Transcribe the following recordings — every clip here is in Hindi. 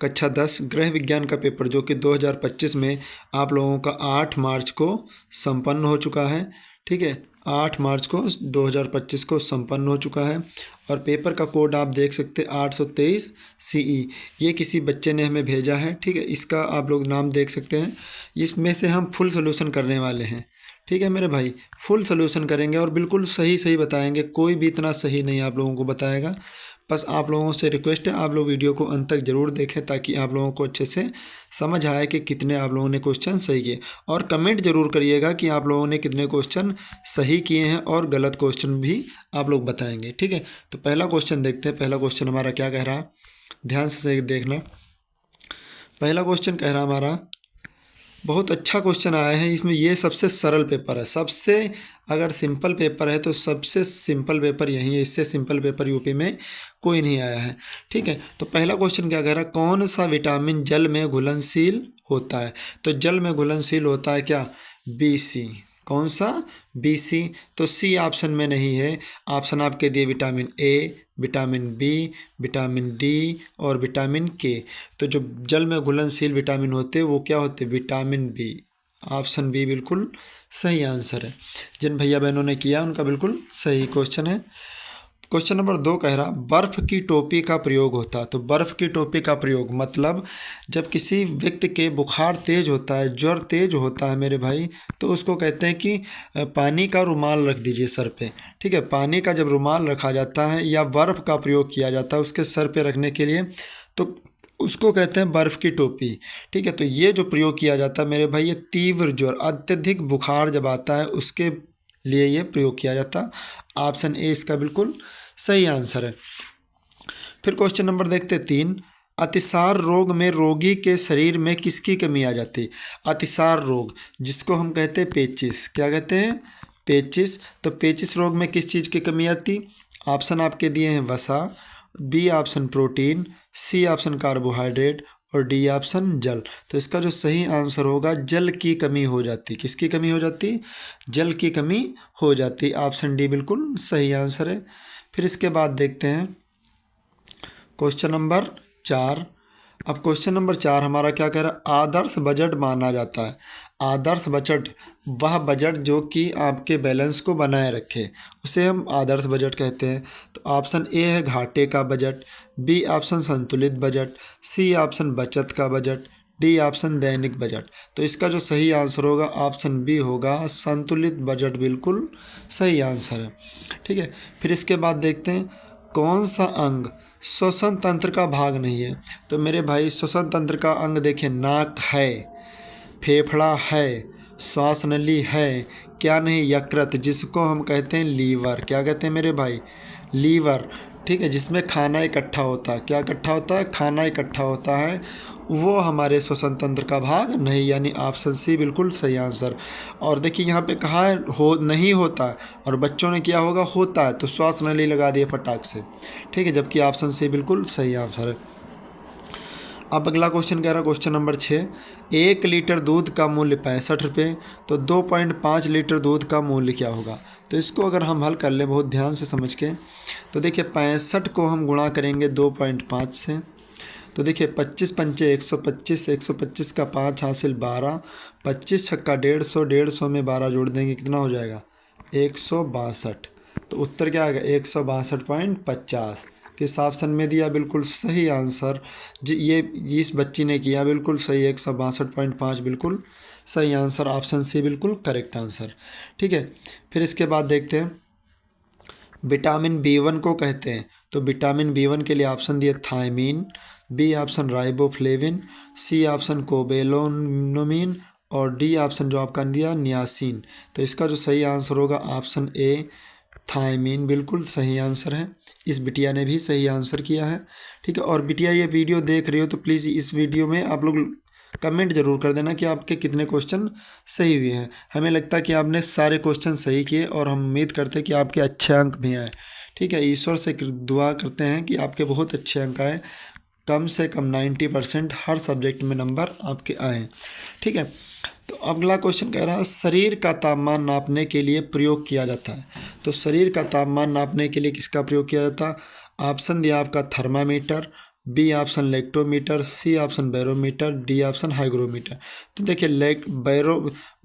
कक्षा 10 गृह विज्ञान का पेपर जो कि 2025 में आप लोगों का 8 मार्च को संपन्न हो चुका है। ठीक है, 8 मार्च को 2025 को संपन्न हो चुका है। और पेपर का कोड आप देख सकते हैं 823 CE। ये किसी बच्चे ने हमें भेजा है। ठीक है, इसका आप लोग नाम देख सकते हैं। इसमें से हम फुल सोल्यूशन करने वाले हैं। ठीक है मेरे भाई, फुल सोल्यूशन करेंगे और बिल्कुल सही सही बताएंगे। कोई भी इतना सही नहीं आप लोगों को बताएगा। बस आप लोगों से रिक्वेस्ट है, आप लोग वीडियो को अंत तक ज़रूर देखें ताकि आप लोगों को अच्छे से समझ आए कि कितने आप लोगों ने क्वेश्चन सही किए। और कमेंट जरूर करिएगा कि आप लोगों ने कितने क्वेश्चन सही किए हैं और गलत क्वेश्चन भी आप लोग बताएंगे। ठीक है, तो पहला क्वेश्चन देखते हैं। पहला क्वेश्चन हमारा क्या कह रहा है, ध्यान से देखना। पहला क्वेश्चन कह रहा हमारा, बहुत अच्छा क्वेश्चन आया है इसमें। ये सबसे सरल पेपर है, सबसे अगर सिंपल पेपर है तो सबसे सिंपल पेपर यही है। इससे सिंपल पेपर यूपी में कोई नहीं आया है। ठीक है, तो पहला क्वेश्चन क्या कह रहा है, कौन सा विटामिन जल में घुलनशील होता है। तो जल में घुलनशील होता है क्या, BC। कौन सा, BC। तो C ऑप्शन में नहीं है। ऑप्शन आपके दिए vitamin A, vitamin B, vitamin D और विटामिन K। तो जो जल में घुलनशील विटामिन होते हैं वो क्या होते हैं, विटामिन B। ऑप्शन B बिल्कुल सही आंसर है। जिन भैया बहनों ने किया उनका बिल्कुल सही क्वेश्चन है। क्वेश्चन नंबर 2 कह रहा, बर्फ़ की टोपी का प्रयोग होता है। तो बर्फ़ की टोपी का प्रयोग मतलब जब किसी व्यक्ति के बुखार तेज होता है, ज्वर तेज होता है मेरे भाई, तो उसको कहते हैं कि पानी का रुमाल रख दीजिए सर पे। ठीक है, पानी का जब रुमाल रखा जाता है या बर्फ़ का प्रयोग किया जाता है उसके सर पे रखने के लिए, तो उसको कहते हैं बर्फ़ की टोपी। ठीक है, तो ये जो प्रयोग किया जाता है मेरे भाई, ये तीव्र ज्वर, अत्यधिक बुखार जब आता है उसके लिए ये प्रयोग किया जाता। ऑप्शन ए इसका बिल्कुल सही आंसर है। फिर क्वेश्चन नंबर देखते 3, अतिसार रोग में रोगी के शरीर में किसकी कमी आ जाती। अतिसार रोग जिसको हम कहते हैं पेचिस, क्या कहते हैं, पेचिस। तो पेचिस रोग में किस चीज़ की कमी आती। ऑप्शन आपके दिए हैं वसा, B option protein, C option carbohydrate और D ऑप्शन जल। तो इसका जो सही आंसर होगा, जल की कमी हो जाती। किसकी कमी हो जाती, जल की कमी हो जाती। ऑप्शन डी बिल्कुल सही आंसर है। फिर इसके बाद देखते हैं क्वेश्चन नंबर 4। अब क्वेश्चन नंबर 4 हमारा क्या कह रहा है, आदर्श बजट माना जाता है। आदर्श बजट वह बजट जो कि आपके बैलेंस को बनाए रखे, उसे हम आदर्श बजट कहते हैं। तो ऑप्शन ए है घाटे का बजट, B ऑप्शन संतुलित बजट, C ऑप्शन बचत का बजट, D ऑप्शन दैनिक बजट। तो इसका जो सही आंसर होगा ऑप्शन B होगा, संतुलित बजट बिल्कुल सही आंसर है। ठीक है, फिर इसके बाद देखते हैं कौन सा अंग श्वसन तंत्र का भाग नहीं है। तो मेरे भाई श्वसन तंत्र का अंग देखिए, नाक है, फेफड़ा है, श्वास नली है, क्या नहीं, यकृत जिसको हम कहते हैं लीवर। क्या कहते हैं मेरे भाई, लीवर। ठीक है, जिसमें खाना इकट्ठा होता है। क्या इकट्ठा होता है, खाना इकट्ठा होता है। वो हमारे श्वसन तंत्र का भाग नहीं, यानी ऑप्शन सी बिल्कुल सही आंसर। और देखिए यहाँ पे कहा है हो नहीं होता है और बच्चों ने किया होगा होता है, तो श्वास नली लगा दिए फटाक से। ठीक है, जबकि ऑप्शन सी बिल्कुल सही आंसर है। अब अगला क्वेश्चन कह रहा है क्वेश्चन नंबर 6, 1 लीटर दूध का मूल्य 65 रुपये, तो 2.5 लीटर दूध का मूल्य क्या होगा। तो इसको अगर हम हल कर लें बहुत ध्यान से समझ के, तो देखिए 65 को हम गुणा करेंगे 2.5 से। तो देखिए 25 पंचे 125, 125 का 5 हासिल 12, 25 छक्का 150, 150 में 12 जोड़ देंगे कितना हो जाएगा 162। तो उत्तर क्या आएगा 162.50। किस ऑप्शन में दिया, बिल्कुल सही आंसर जी। ये इस बच्ची ने किया बिल्कुल सही, 162.5 बिल्कुल सही आंसर। ऑप्शन सी बिल्कुल करेक्ट आंसर। ठीक है, फिर इसके बाद देखते हैं विटामिन B1 को कहते हैं। तो विटामिन B1 के लिए ऑप्शन दिए thiamine, B option riboflavin, C option cobalamin और D ऑप्शन जो आपका दिया नियासिन। तो इसका जो सही आंसर होगा ऑप्शन ए थायमीन बिल्कुल सही आंसर है। इस बिटिया ने भी सही आंसर किया है। ठीक है, और बिटिया ये वीडियो देख रही हो तो प्लीज़ इस वीडियो में आप लोग कमेंट जरूर कर देना कि आपके कितने क्वेश्चन सही हुए हैं। हमें लगता है कि आपने सारे क्वेश्चन सही किए और हम उम्मीद करते हैं कि आपके अच्छे अंक भी आए। ठीक है, ईश्वर से दुआ करते हैं कि आपके बहुत अच्छे अंक आए, कम से कम 90% हर सब्जेक्ट में नंबर आपके आए। ठीक है, तो अगला क्वेश्चन कह रहा है शरीर का तापमान नापने के लिए प्रयोग किया जाता है। तो शरीर का तापमान नापने के लिए किसका प्रयोग किया जाता है। ऑप्शन दिया आपका thermometer, B option lactometer, C option barometer, D option hygrometer. तो देखिए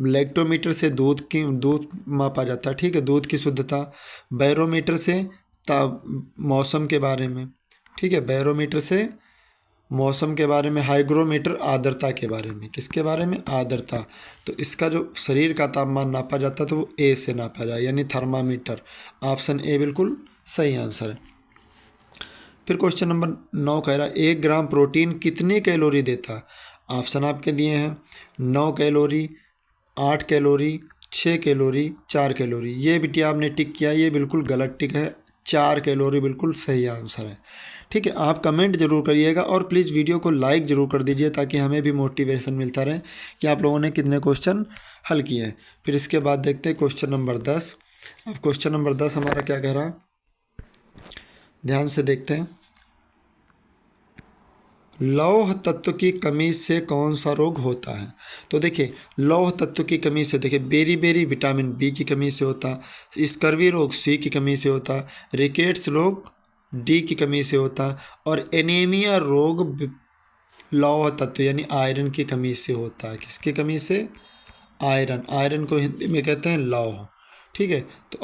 लेक्टोमीटर से दूध मापा जाता है, ठीक है, दूध की शुद्धता। बैरोमीटर से मौसम के बारे में, ठीक है, बैरोमीटर से मौसम के बारे में। हाइग्रोमीटर आर्द्रता के बारे में, किसके बारे में, आर्द्रता। तो इसका जो शरीर का तापमान नापा जाता है तो वो ए से नापा जाए, यानी थर्मामीटर। ऑप्शन ए बिल्कुल सही आंसर है। फिर क्वेश्चन नंबर 9 कह रहा है 1 ग्राम प्रोटीन कितनी कैलोरी देता है। ऑप्शन आपके दिए हैं 9 कैलोरी, 8 कैलोरी, 6 कैलोरी, 4 कैलोरी। ये बिटिया आपने टिक किया, ये बिल्कुल गलत टिक है। 4 कैलोरी बिल्कुल सही आंसर है। ठीक है, आप कमेंट जरूर करिएगा और प्लीज़ वीडियो को लाइक ज़रूर कर दीजिए ताकि हमें भी मोटिवेशन मिलता रहे कि आप लोगों ने कितने क्वेश्चन हल किए हैं। फिर इसके बाद देखते हैं क्वेश्चन नंबर 10। अब क्वेश्चन नंबर 10 हमारा क्या कह रहा है, ध्यान से देखते हैं। लौह तत्व की कमी से कौन सा रोग होता है। तो देखिए लौह तत्व की कमी से, देखिए बेरी विटामिन बी की कमी से होता, स्कर्वी रोग सी की कमी से होता, रिकेट्स रोग डी की कमी से होता, और एनीमिया रोग लौह तत्व यानी आयरन की कमी से होता है। किसकी कमी से, आयरन। आयरन को हिंदी में कहते हैं लौह। ठीक है, तो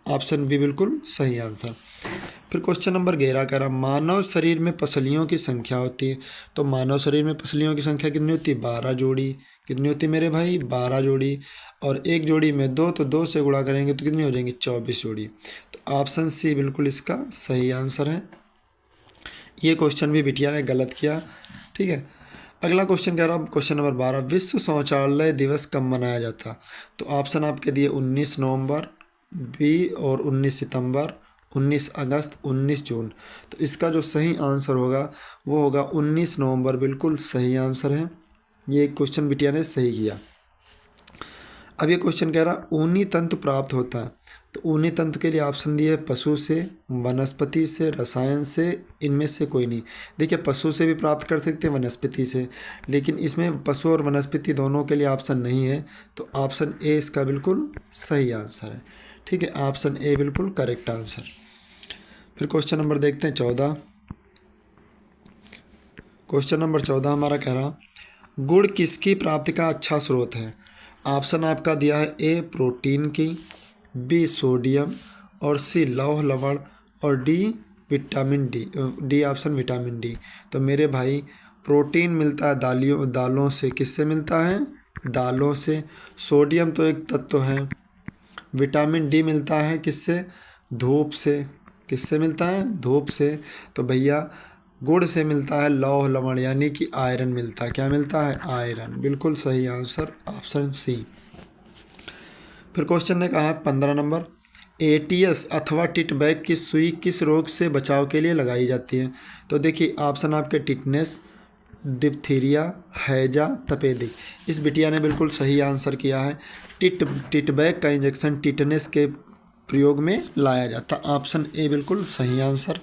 ऑप्शन बी बिल्कुल सही आंसर। फिर क्वेश्चन नंबर 11 कह रहा मानव शरीर में पसलियों की संख्या होती है। तो मानव शरीर में पसलियों की संख्या कितनी होती है, 12 जोड़ी। कितनी होती है मेरे भाई, 12 जोड़ी। और एक जोड़ी में 2, तो 2 से गुणा करेंगे तो कितनी हो जाएंगी, 24 जोड़ी। तो ऑप्शन सी बिल्कुल इसका सही आंसर है। ये क्वेश्चन भी बिटिया ने गलत किया। ठीक है, अगला क्वेश्चन कह रहा हूँ क्वेश्चन नंबर 12, विश्व शौचालय दिवस कब मनाया जाता। तो ऑप्शन आपके दिए 19 नवंबर, बी और 19 सितंबर, 19 अगस्त, 19 जून। तो इसका जो सही आंसर होगा वो होगा 19 नवंबर, बिल्कुल सही आंसर है। ये क्वेश्चन बिटिया ने सही किया। अब ये क्वेश्चन कह रहा ऊनी तंतु प्राप्त होता है। तो ऊनी तंतु के लिए ऑप्शन दिए पशु से, वनस्पति से, रसायन से, इनमें से कोई नहीं। देखिए पशु से भी प्राप्त कर सकते हैं, वनस्पति से, लेकिन इसमें पशु और वनस्पति दोनों के लिए ऑप्शन नहीं है। तो ऑप्शन ए इसका बिल्कुल सही आंसर है। ठीक है, ऑप्शन ए बिल्कुल करेक्ट आंसर। फिर क्वेश्चन नंबर देखते हैं 14। क्वेश्चन नंबर 14 हमारा कह रहा गुड़ किसकी प्राप्ति का अच्छा स्रोत है। ऑप्शन आपका दिया है ए प्रोटीन की, बी सोडियम, और सी लौह लवण, और D vitamin D. D option vitamin D. तो मेरे भाई प्रोटीन मिलता है दालों से। किससे मिलता है, दालों से। सोडियम तो एक तत्व है। विटामिन डी मिलता है किससे, धूप से। किससे मिलता है, धूप से। तो भैया गुड़ से मिलता है लौह लवण, यानी कि आयरन मिलता है। क्या मिलता है, आयरन। बिल्कुल सही आंसर ऑप्शन सी। फिर क्वेश्चन ने कहा है 15 नंबर, एटीएस अथवा टिटबैग की सुई किस रोग से बचाव के लिए लगाई जाती है। तो देखिए ऑप्शन आपके टिटनेस, डिप्थीरिया, हैजा, तपेदिक। इस बिटिया ने बिल्कुल सही आंसर किया है। टिटबैग का इंजेक्शन टिटनेस के प्रयोग में लाया जाता। ऑप्शन ए बिल्कुल सही आंसर।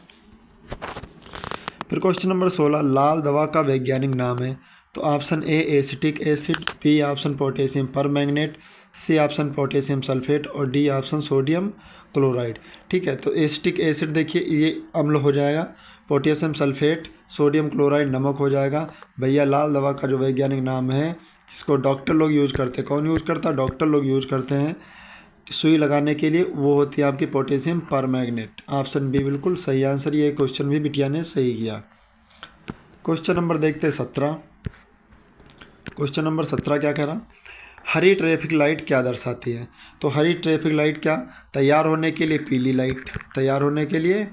फिर क्वेश्चन नंबर 16, लाल दवा का वैज्ञानिक नाम है। तो option A acetic acid, B option potassium permanganate, C option potassium sulphate, और डी ऑप्शन सोडियम क्लोराइड। ठीक है, तो एसिटिक एसिड देखिए ये अम्ल हो जाएगा, पोटेशियम सल्फेट, सोडियम क्लोराइड नमक हो जाएगा। भैया लाल दवा का जो वैज्ञानिक नाम है जिसको डॉक्टर लोग यूज़ करते हैं, कौन यूज़ करता है, डॉक्टर लोग यूज़ करते हैं सुई लगाने के लिए, वो होती है आपकी पोटेशियम परमैंगनेट। ऑप्शन बी बिल्कुल सही आंसर। ये क्वेश्चन भी बिटिया ने सही किया। क्वेश्चन नंबर देखते हैं 17। क्वेश्चन नंबर 17 क्या कह रहा, हरी ट्रैफिक लाइट क्या दर्शाती है। तो हरी ट्रैफिक लाइट क्या, तैयार होने के लिए पीली लाइट, तैयार होने के लिए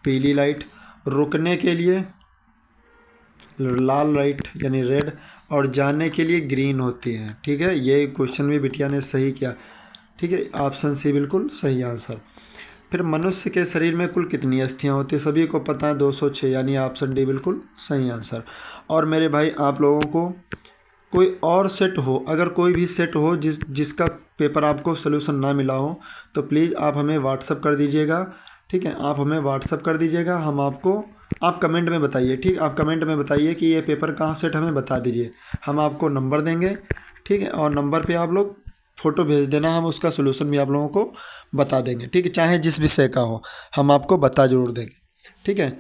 पीली लाइट, रुकने के लिए लाल लाइट यानी रेड, और जाने के लिए ग्रीन होती है। ठीक है, ये क्वेश्चन भी बिटिया ने सही किया। ठीक है, ऑप्शन सी बिल्कुल सही आंसर। फिर मनुष्य के शरीर में कुल कितनी अस्थियां होती है, सभी को पता है 206, यानी ऑप्शन डी बिल्कुल सही आंसर। और मेरे भाई आप लोगों को कोई और सेट हो, अगर कोई भी सेट हो जिसका पेपर आपको सोल्यूशन ना मिला हो, तो प्लीज़ आप हमें व्हाट्सअप कर दीजिएगा। ठीक है, आप हमें व्हाट्सअप कर दीजिएगा, हम आपको, आप कमेंट में बताइए। ठीक, आप कमेंट में बताइए कि ये पेपर कहाँ सेट, हमें बता दीजिए, हम आपको नंबर देंगे। ठीक है, और नंबर पे आप लोग फ़ोटो भेज देना, हम उसका सोल्यूशन भी आप लोगों को बता देंगे। ठीक है, चाहे जिस विषय का हो हम आपको बता जरूर देंगे। ठीक है,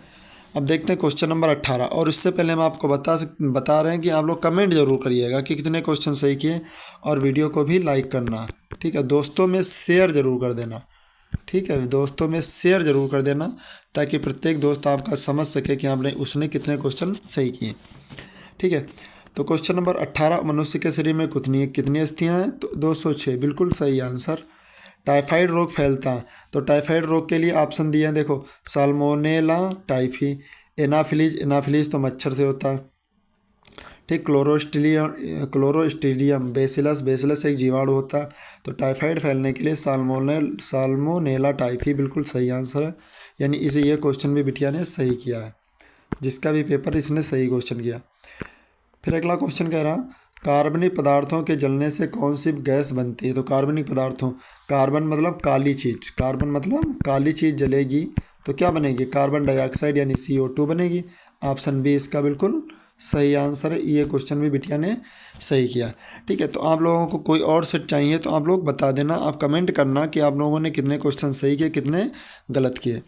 अब देखते हैं क्वेश्चन नंबर 18। और इससे पहले हम आपको बता रहे हैं कि आप लोग कमेंट जरूर करिएगा कि कितने क्वेश्चन सही किए, और वीडियो को भी लाइक करना, ठीक है। दोस्तों में शेयर ज़रूर कर देना, ठीक है। दोस्तों में शेयर ज़रूर कर देना ताकि प्रत्येक दोस्त आपका समझ सके कि उसने कितने क्वेश्चन सही किए, ठीक है। तो क्वेश्चन नंबर 18, मनुष्य के शरीर में कितनी अस्थियाँ हैं? तो 206, बिल्कुल सही आंसर। टाइफाइड रोग फैलता है, तो टाइफाइड रोग के लिए ऑप्शन दिए हैं, देखो, साल्मोनेला टाइफी, एनाफिलीज तो मच्छर से होता है, ठीक। क्लोरोस्ट्रीडियम बेसिलस एक जीवाणु होता है। तो टाइफाइड फैलने के लिए साल्मोनेला टाइफी बिल्कुल सही आंसर है। यानी इसे ये क्वेश्चन भी बिटिया ने सही किया है, जिसका भी पेपर इसने सही क्वेश्चन किया। फिर अगला क्वेश्चन कह रहा, कार्बनिक पदार्थों के जलने से कौन सी गैस बनती है? तो कार्बनिक पदार्थों, कार्बन मतलब काली चीज़, कार्बन मतलब काली चीज़ जलेगी तो क्या बनेगी? कार्बन डाइऑक्साइड यानी CO2 बनेगी। ऑप्शन बी इसका बिल्कुल सही आंसर है। ये क्वेश्चन भी बिटिया ने सही किया, ठीक है। तो आप लोगों को कोई और सेट चाहिए तो आप लोग बता देना, आप कमेंट करना कि आप लोगों ने कितने क्वेश्चन सही किए, कितने गलत किए।